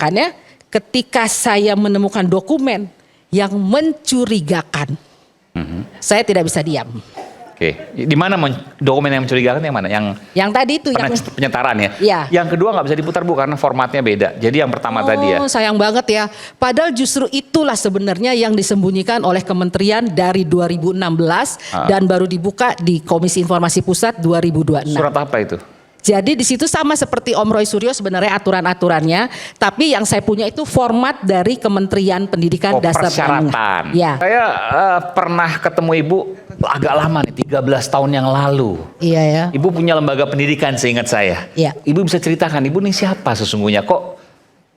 makanya ketika saya menemukan dokumen yang mencurigakan, saya tidak bisa diam. Oke, di mana dokumen yang mencurigakan yang mana? Yang tadi itu yang penyetaraan ya? Ya. Yang kedua nggak bisa diputar Bu karena formatnya beda. Jadi yang pertama tadi ya. Sayang banget ya. Padahal justru itulah sebenarnya yang disembunyikan oleh kementerian dari 2016 dan baru dibuka di Komisi Informasi Pusat 2026. Surat apa itu? Jadi di situ sama seperti Om Roy Suryo sebenarnya aturan-aturannya, tapi yang saya punya itu format dari Kementerian Pendidikan Dasar dan persyaratan. Ya. Saya pernah ketemu Ibu agak lama nih, 13 tahun yang lalu. Iya ya. Ibu punya lembaga pendidikan seingat saya. Iya. Ibu bisa ceritakan, Ibu nih siapa sesungguhnya? Kok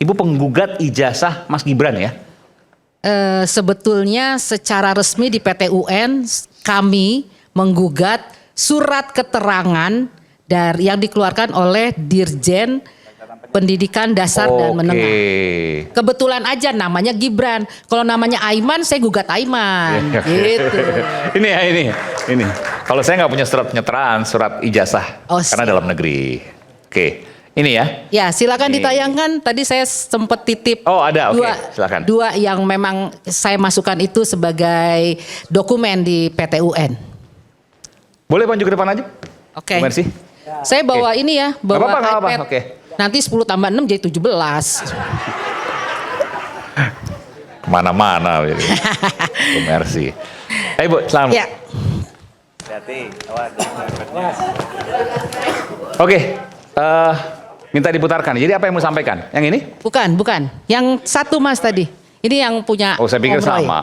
Ibu penggugat ijazah Mas Gibran ya? Sebetulnya secara resmi di PT UN kami menggugat surat keterangan dari yang dikeluarkan oleh Dirjen Pendidikan Dasar dan Menengah. Kebetulan aja namanya Gibran. Kalau namanya Aiman, saya gugat Aiman. Gitu. Ini ya, ini. Kalau saya nggak punya surat penyetaraan, surat ijazah karena dalam negeri. Oke, ini ya. Ya, silakan ditayangkan. Tadi saya sempat titip. Oh ada, oke. Silakan. Dua yang memang saya masukkan itu sebagai dokumen di PT UN. Boleh maju ke depan aja. Oke. Mersi. Saya bawa ini ya, bawa iPad. Oke. Nanti 10 tambah 6 jadi 17. Kemana-mana. Mersi. Ayo Bu, selamat. Ya. Oke, minta diputarkan. Jadi apa yang mau sampaikan? Yang ini? Bukan. Yang satu Mas tadi. Ini yang punya. Oh, saya pikir Om Roy. sama.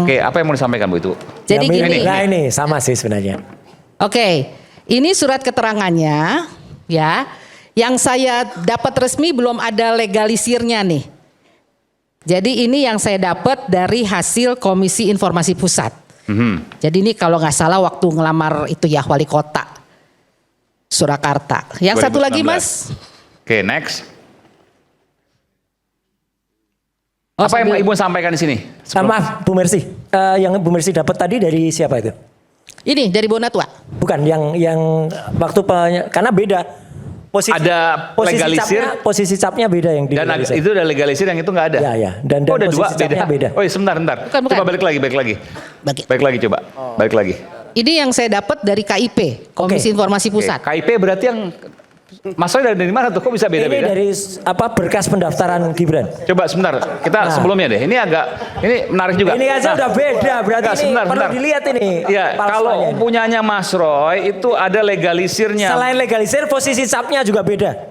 Oke, apa yang mau disampaikan Bu itu? Jadi gini. Nah ini sama sih sebenarnya. Oke, ini surat keterangannya ya. Yang saya dapat resmi belum ada legalisirnya nih. Jadi ini yang saya dapat dari hasil Komisi Informasi Pusat. Jadi ini kalau nggak salah waktu ngelamar itu ya wali kota Surakarta. Yang 2019. satu lagi Mas. Oke, next. Apa yang Ibu sampaikan di sini? Maaf Bu Mersi, yang Bu Mersi dapat tadi dari siapa itu? Ini dari Bonatua. Bukan yang waktu karena beda. Ada legalisir. Posisi capnya beda yang di. Dan itu ada legalisir yang itu nggak ada. Ya. Dan ada posisi dua capnya beda. Oh, sebentar. Bukan. Coba balik lagi. Balik lagi coba. Balik lagi. Ini yang saya dapat dari KIP, Komisi Informasi Pusat. KIP berarti yang Masnya dari mana tuh? Kok bisa beda-beda? Ini dari berkas pendaftaran Gibran. Coba sebentar, kita sebelumnya deh. Ini menarik juga. Ini aja udah beda, berarti sebentar. perlu dilihat ini. Ya, kalau punyanya Mas Roy itu ada legalisirnya. Selain legalisir, posisi capnya juga beda.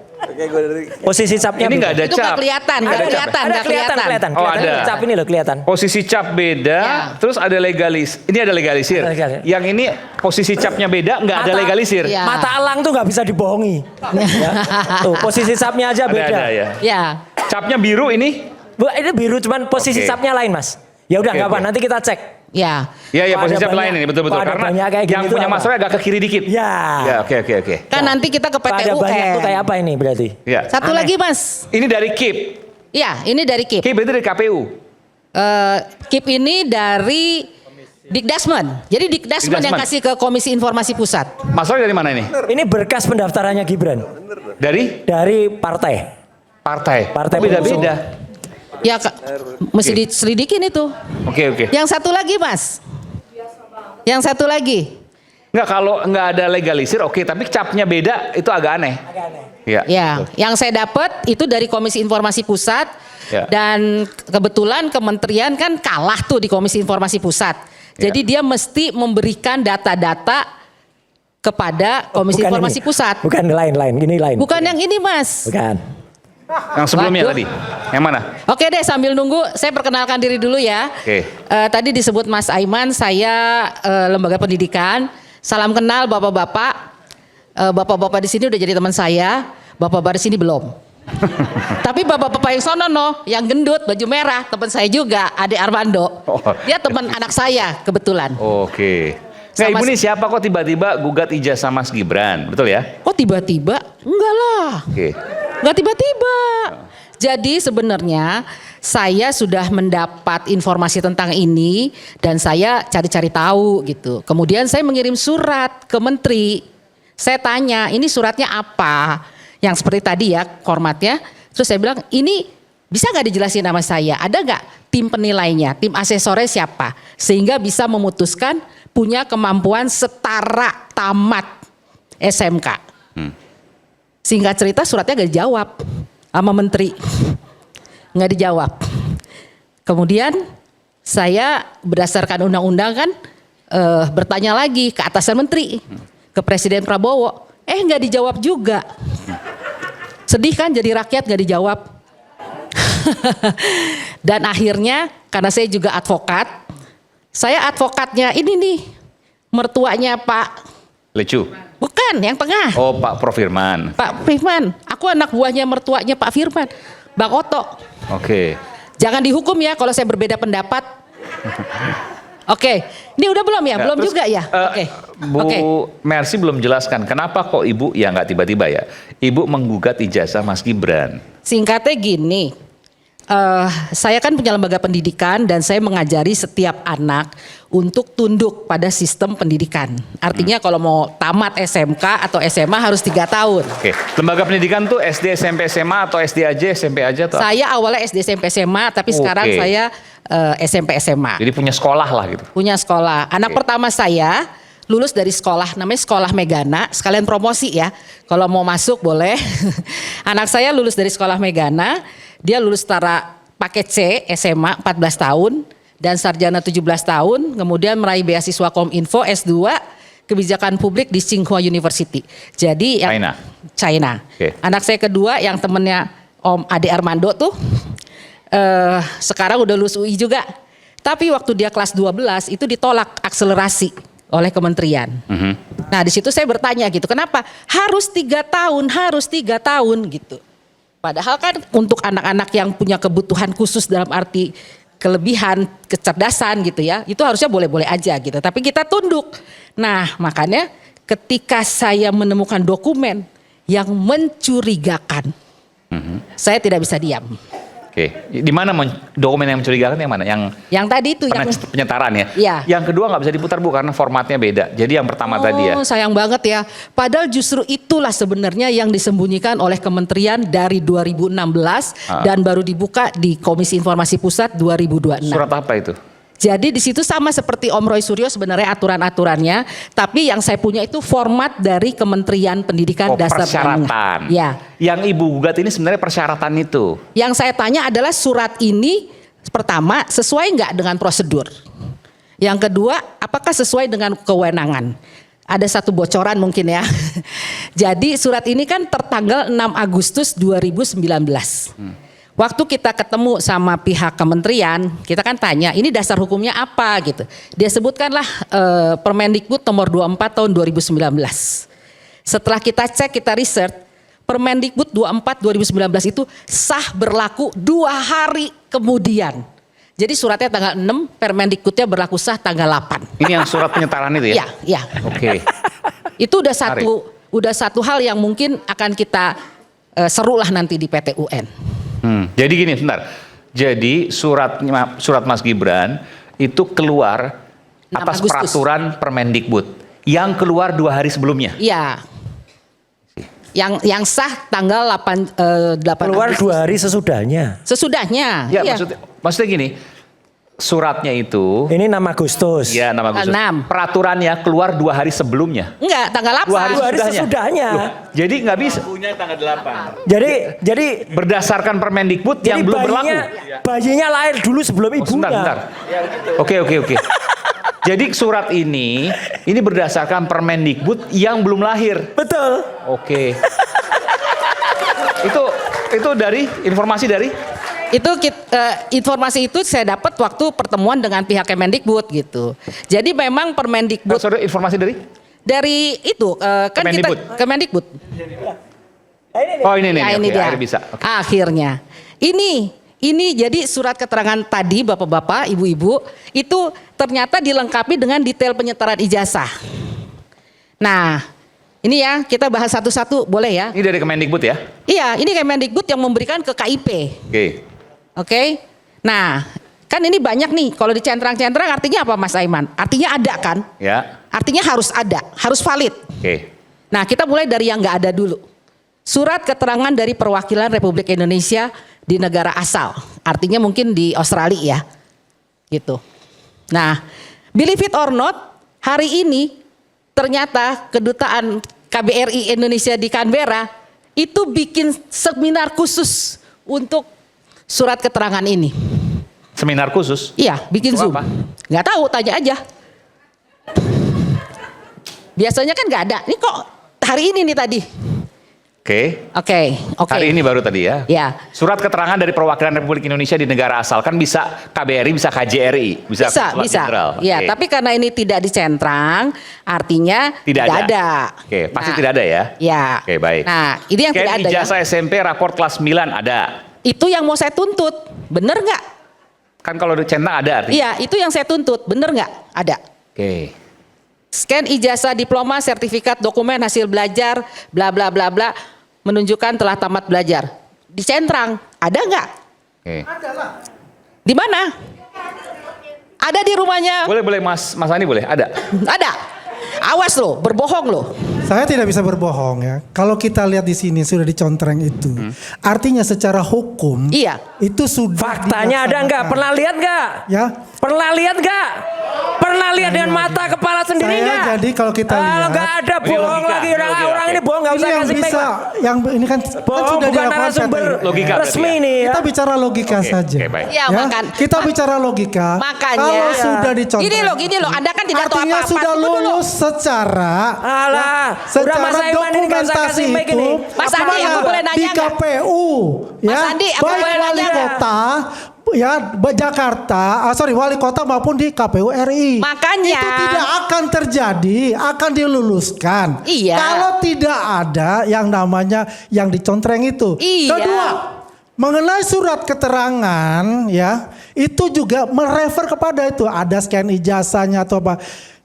Posisi capnya ini nggak ada itu cap. Nggak kelihatan. Kelihatan. Oh ada. Cap ini loh kelihatan. Posisi cap beda, terus ada ini ada legalisir. Yang ini posisi capnya beda, nggak ada legalisir. Ya. Mata elang tuh nggak bisa dibohongi. Ya. Tuh posisi capnya aja beda. Ada, ya. Capnya biru ini? Bu, ini biru cuman posisi capnya lain Mas. Ya udah nggak apa, nanti kita cek. Ya. Ya posisi cap lain ini betul. Karena yang punya Mas Roy agak ke kiri dikit. Ya. Oke. Kan nanti kita ke PT UN. Banyak tuh kayak apa ini berarti? Ya. Satu lagi Mas. Ini dari KIP. Ya, ini dari KIP. KIP itu dari KPU. KIP ini dari Dikdasmen. Jadi Dikdasmen yang kasih ke Komisi Informasi Pusat. Mas Roy dari mana ini? Ini berkas pendaftarannya Gibran. Dari partai. Partai beda-beda. Ya, mesti diselidikin itu. Oke. Yang satu lagi Mas. Yang satu lagi. Enggak, kalau nggak ada legalisir oke, tapi capnya beda itu agak aneh. Ya, yang saya dapat itu dari Komisi Informasi Pusat dan kebetulan kementerian kan kalah tuh di Komisi Informasi Pusat. Jadi dia mesti memberikan data-data kepada Komisi Informasi Pusat. Bukan lain, ini lain. Bukan yang ini Mas. Bukan. Yang sebelumnya tadi, yang mana? Oke deh, sambil nunggu saya perkenalkan diri dulu ya. Tadi disebut Mas Aiman, saya lembaga pendidikan. Salam kenal bapak-bapak. Bapak-bapak di sini udah jadi teman saya. Bapak-bapak di sini belum. Tapi bapak-bapak yang sono yang gendut baju merah teman saya juga, Ade Armando. Dia teman anak saya kebetulan. Oke. Nah, Ibu nih siapa kok tiba-tiba gugat ijazah Mas Gibran, betul ya? Kok tiba-tiba? Enggak lah. Nggak tiba-tiba. Jadi sebenarnya saya sudah mendapat informasi tentang ini dan saya cari-cari tahu gitu. Kemudian saya mengirim surat ke menteri. Saya tanya, ini suratnya apa? Yang seperti tadi ya formatnya. Terus saya bilang, ini bisa nggak dijelasin nama saya? Ada nggak tim penilainya, tim asesornya siapa? Sehingga bisa memutuskan punya kemampuan setara tamat SMK. Singkat cerita suratnya nggak dijawab sama menteri. Nggak dijawab. Kemudian saya berdasarkan undang-undang kan bertanya lagi ke atasan menteri, ke Presiden Prabowo. Nggak dijawab juga. Sedih kan jadi rakyat nggak dijawab. Dan akhirnya karena saya juga advokat, saya advokatnya ini nih, mertuanya Pak Lecu. Bukan, yang tengah. Oh, Pak Prof Firman. Pak Firman, aku anak buahnya mertuanya Pak Firman, Bang Oto. Oke. Jangan dihukum ya kalau saya berbeda pendapat. Oke, ini udah belum ya? Belum terus, juga ya? Oke. Bu Mercy belum jelaskan kenapa kok Ibu ya nggak tiba-tiba ya. Ibu menggugat ijazah Mas Gibran. Singkatnya gini, saya kan punya lembaga pendidikan dan saya mengajari setiap anak untuk tunduk pada sistem pendidikan. Artinya kalau mau tamat SMK atau SMA harus 3 tahun. Oke, lembaga pendidikan tuh SD, SMP, SMA atau SD aja, SMP aja atau? Saya awalnya SD, SMP, SMA, tapi sekarang saya SMP, SMA. Jadi punya sekolah lah gitu. Punya sekolah. Anak pertama saya lulus dari sekolah, namanya Sekolah Megana, sekalian promosi ya. Kalau mau masuk boleh. Anak saya lulus dari Sekolah Megana, dia lulus setara paket C SMA 14 tahun dan sarjana 17 tahun, kemudian meraih beasiswa Kominfo S2 Kebijakan Publik di Tsinghua University. Jadi China. Okay. Anak saya kedua yang temennya Om Ade Armando tuh sekarang udah lulus UI juga. Tapi waktu dia kelas 12 itu ditolak akselerasi oleh kementerian. Nah di situ saya bertanya gitu, kenapa harus 3 tahun gitu. Padahal kan untuk anak-anak yang punya kebutuhan khusus dalam arti kelebihan, kecerdasan gitu ya, itu harusnya boleh-boleh aja gitu. Tapi kita tunduk. Nah makanya ketika saya menemukan dokumen yang mencurigakan, saya tidak bisa diam. Oke, di mana dokumen yang mencurigakan yang mana? Yang tadi itu yang penyetaraan ya? Iya. Yang kedua nggak bisa diputar Bu karena formatnya beda. Jadi yang pertama tadi ya. Sayang banget ya. Padahal justru itulah sebenarnya yang disembunyikan oleh kementerian dari 2016 dan baru dibuka di Komisi Informasi Pusat 2026. Surat apa itu? Jadi di situ sama seperti Om Roy Suryo sebenarnya aturan-aturannya, tapi yang saya punya itu format dari Kementerian Pendidikan Dasar dan persyaratan. Ya. Yang Ibu gugat ini sebenarnya persyaratan itu. Yang saya tanya adalah surat ini pertama sesuai nggak dengan prosedur? Yang kedua, apakah sesuai dengan kewenangan? Ada satu bocoran mungkin ya. Jadi surat ini kan tertanggal 6 Agustus 2019. Waktu kita ketemu sama pihak kementerian, kita kan tanya, ini dasar hukumnya apa gitu. Dia sebutkanlah Permendikbud nomor 24 tahun 2019. Setelah kita cek, kita research, Permendikbud 24 2019 itu sah berlaku 2 hari kemudian. Jadi suratnya tanggal 6, Permendikbudnya berlaku sah tanggal 8. Ini yang surat penyetaraan itu ya? Iya. Oke. Itu udah satu hal yang mungkin akan kita serulah nanti di PT UN. Jadi gini, sebentar. Jadi surat Mas Gibran itu keluar atas Agustus. peraturan Permendikbud yang keluar 2 hari sebelumnya. Iya. Yang sah tanggal 8 Keluar Agustus. 2 hari sesudahnya. Sesudahnya. Ya, iya. maksudnya gini. Suratnya itu Ini 6 Agustus. ya 6 Agustus. 6. Peraturannya keluar 2 hari sebelumnya. Enggak, tanggal 8. 2 hari 2 hari sesudahnya. Jadi nggak bisa. Jadi Berdasarkan Permendikbud yang belum berlaku. bayinya lahir dulu sebelum ibunya. Sebentar. Oke. Jadi surat ini berdasarkan Permendikbud yang belum lahir. Betul. Oke. Itu dari informasi dari Itu informasi itu saya dapat waktu pertemuan dengan pihak Kemendikbud gitu. Jadi memang Permendikbud informasi dari itu kan Kemendikbud. kita Kemendikbud. Oh ini Ya, ini oke, dia. akhirnya bisa. Oke. Akhirnya. Ini jadi surat keterangan tadi Bapak-bapak, Ibu-ibu itu ternyata dilengkapi dengan detail penyetaraan ijazah. Nah, ini ya kita bahas satu-satu boleh ya? Ini dari Kemendikbud ya? Iya, ini Kemendikbud yang memberikan ke KIP. Oke. Nah, kan ini banyak nih. Kalau dicentrang-centrang artinya apa Mas Aiman? Artinya ada kan? Ya. Artinya harus ada, harus valid. Oke. Nah, kita mulai dari yang nggak ada dulu. surat keterangan dari perwakilan Republik Indonesia di negara asal. Artinya mungkin di Australia ya. Gitu. Nah, believe it or not, hari ini ternyata kedutaan KBRI Indonesia di Canberra itu bikin seminar khusus untuk surat keterangan ini. Seminar khusus? Iya, bikin Untuk Zoom. apa? Nggak tahu, tanya aja. Biasanya kan nggak ada. Ini kok hari ini nih tadi. Oke. Oke. Hari ini baru tadi ya? Ya. Surat keterangan dari perwakilan Republik Indonesia di negara asal, kan bisa KBRI, bisa KJRI, bisa Konsulat Bisa. Jenderal. Ya, Oke. tapi karena ini tidak dicentrang, artinya Tidak ada. Oke, pasti Nah, tidak ada ya? Ya. Oke, baik. Nah, ini yang Scan tidak ada ya. ijazah SMP raport kelas 9 ada. Itu yang mau saya tuntut, bener nggak? Kan kalau centang ada artinya. Iya, itu yang saya tuntut, bener nggak? Ada. Oke. Scan ijazah, diploma, sertifikat, dokumen, hasil belajar, bla bla bla bla, menunjukkan telah tamat belajar. Dicentrang, ada nggak? Oke. Di mana? Ada di rumahnya? Boleh Mas Andi boleh? Ada. Ada. Awas loh, berbohong loh. Saya tidak bisa berbohong ya. Kalau kita lihat di sini sudah dicontreng itu, artinya secara hukum, Iya. itu sudah. Faktanya ada nggak? Pernah lihat nggak? Ya. Pernah lihat nggak? Pernah lihat dengan mata kepala sendiri Saya nggak? jadi kalau kita lihat, nggak ada Ini bohong logika, lagi ini logika. orang ini bohong nggak ini usah yang kasih bisa, fake. yang ini kan Bohong sudah bukan dilakukan narasumber setting. Logika berarti resmi ya? nih ya. Kita bicara logika Oke, saja. oke, baik. Ya, Kita bicara logika. Makanya. Kalau sudah dicontreng, Gini loh, Anda kan tidak tahu artinya apa-apa. sudah Tunggu dulu. lulus secara Alah, secara udah Mas Aiman ini nggak usah dokumentasi kasih mic itu ini. Mas Andi, mana? aku boleh nanya di nggak? KPU Mas ya, Andi, aku baik boleh wali nanya nggak? kota ya Jakarta, wali kota maupun di KPU RI. Makanya. itu tidak akan terjadi, akan diluluskan. Iya. Kalau tidak ada yang namanya yang dicontreng itu. Iya. Kedua, mengenai surat keterangan ya, itu juga merefer kepada itu, ada scan ijazahnya atau apa.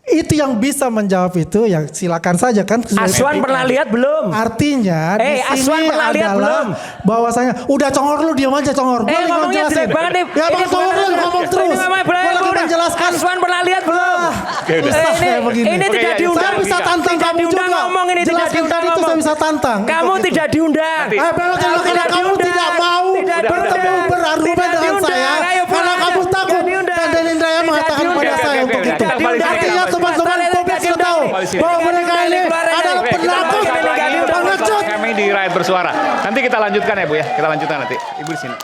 Itu yang bisa menjawab itu ya silakan saja kan. Aswan pernah lihat belum? Artinya di Aswan sini pernah lihat adalah belum? bahwasanya udah congor lu diam aja congor. Gua lagi Ngomongnya menjelaskan. jelek banget nih. Ya bang congor lu ngomong terus. Gua lagi menjelaskan. Aswan pernah lihat belum? Oke, udah. Susah kayak begini. Ini Oke, tidak ya, diundang. Saya bisa tantang Tidak kamu diundang juga. ngomong ini tidak Jelaskan diundang tadi itu ngomong. saya bisa tantang. Kamu Untuk tidak diundang. Nanti. Karena kamu tidak mau bertemu berargumen dengan saya. Karena kamu takut. Dan Denindra yang mengatakan kepada saya untuk itu. Artinya teman-teman publik sudah tahu bahwa mereka ini adalah penakut, pengecut. Kami di Rakyat Bersuara. Nanti kita lanjutkan ya Bu ya. Kita lanjutkan nanti. Ibu di sini.